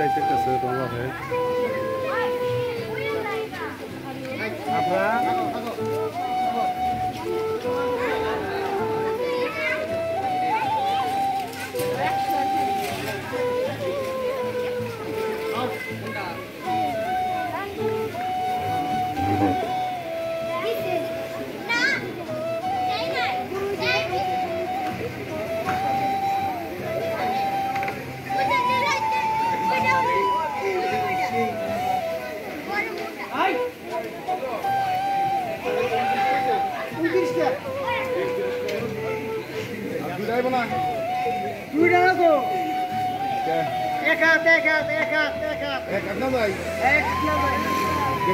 যাইতে কাছে তোমরা হে আপনারা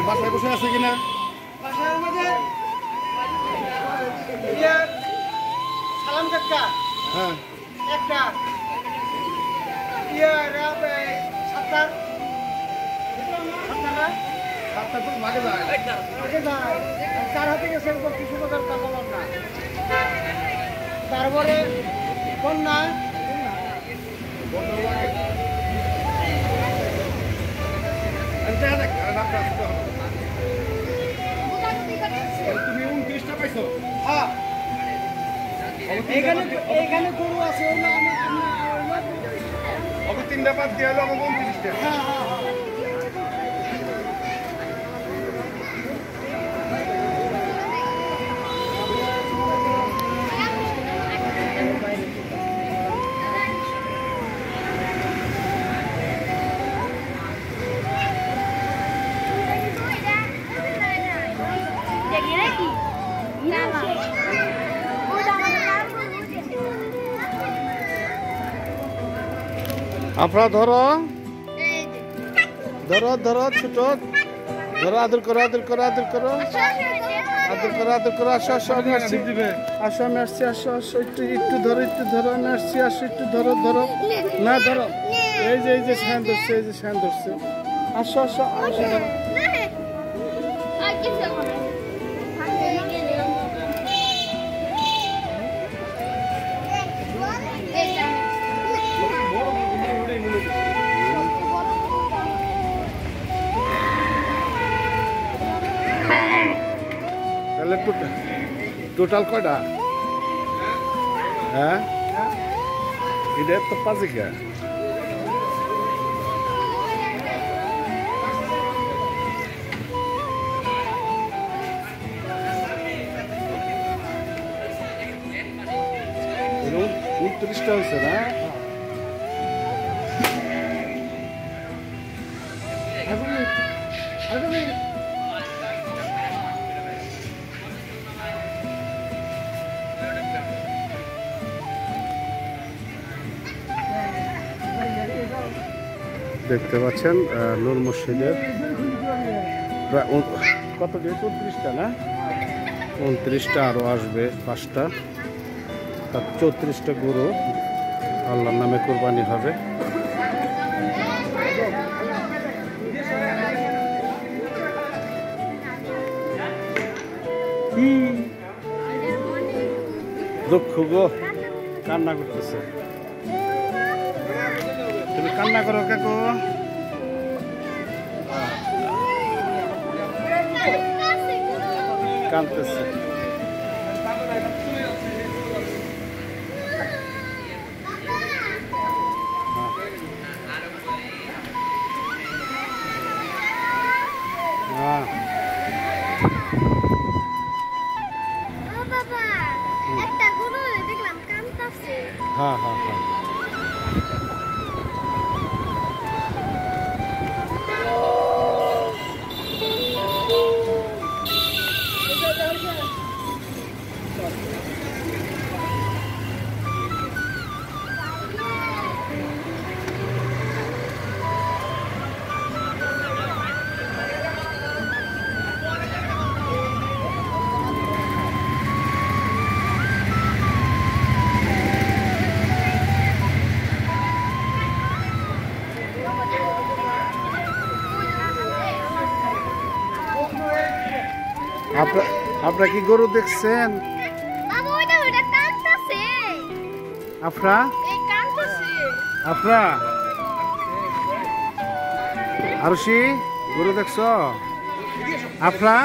বাসায় বসে আছে কিনা সালাম কাকা হ্যাঁ একটা সাতটার মাকে যায় চার হাতে গেছে কিছু কথা বললাম না তারপরে কন্যা তুমি 29টা পাইছো হ্যাঁ এইখানে গরু আছে অব 3টা পাঁচ দিয়ে হলো আমাকে 29টা হ্যাঁ হ্যাঁ আপনারা ধরো ধরো ধরো ছোট ধরো আদর করো আদর করো আদর করো আদর করো আদর করো আসো আসো আমি আসছি আসো আমি আসছি আসো আসো একটু একটু ধরো আমি আসছি আসো একটু ধরো ধরো না ধরো এই যে শান ধরছে এই যে শান ধরছে আসো আসো আসো ধরো তাহলে টোটাল কয়টা হ্যাঁ এটা তো পাঁচে কে উনত্রিশটা হয়েছে না দেখতে পাচ্ছেন নূর মসজিদের কত দিয়ে 34টা না 29টা আরো আসবে 5টা 34টা গরু আল্লাহর নামে কুরবানি হবে কি দুঃখ গো কান্না করতেছে তুমি কান্না করো কাকু কাঁদতেছে হ্যাঁ হ্যাঁ হ্যাঁ আপনারা কি গরু দেখছেন? আপনারা আরুষি গরু দেখছ? আফরা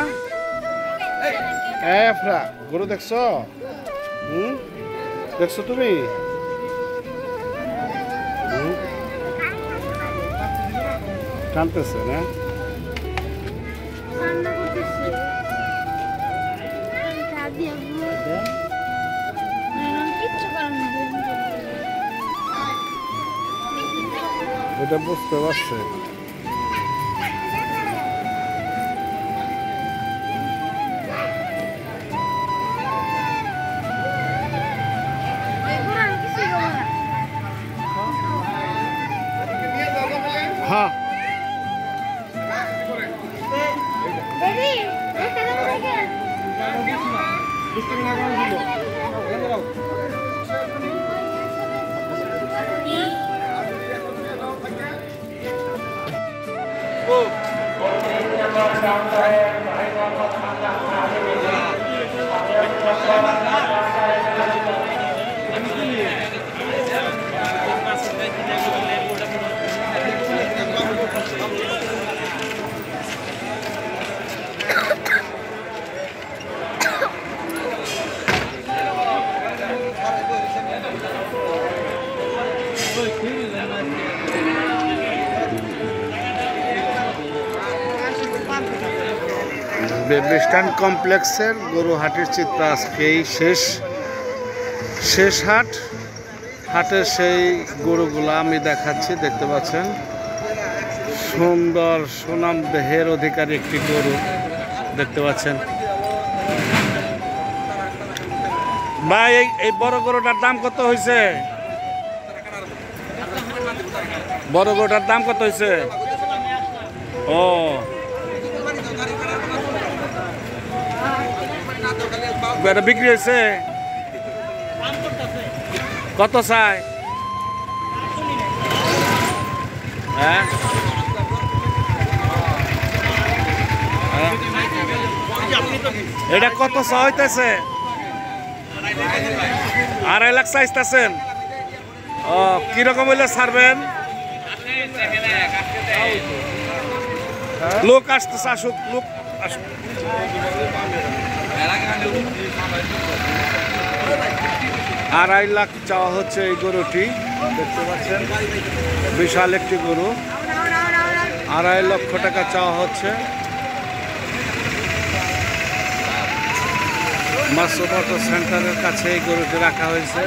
আফরা গরু দেখছ? দেখছো তুমি? টানতেছে না? এটা বুঝতে পারছে। হ্যাঁ বেবিস্টান কমপ্লেক্সের গরু হাটের চিত্র আজকেই শেষ হাটের সেই গরুগুলো আমি দেখাচ্ছি। দেখতে পাচ্ছেন সুন্দর সুনাম দেহের অধিকারী একটি গরু দেখতে পাচ্ছেন। ভাই এই বড় গরুটার দাম কত হয়েছে? বড় গরুটার দাম কত হয়েছে? ও এটা বিক্রি হয়েছে? কত চাই? হ্যাঁ এটা কত চা হইতেছে? 2.5 লাখ চাইতেছেন? ও কিরকম হইলে ছাড়বেন? লোক আসতেছে, আসুক লোক আসুক। 2.5 লাখ চাওয়া হচ্ছে এই গরুটি দেখতে পাচ্ছেন, বিশাল একটি গরু। 2.5 লক্ষ টাকা চাওয়া হচ্ছে। মাছ সেন্টারের কাছে এই গরুটি রাখা হয়েছে।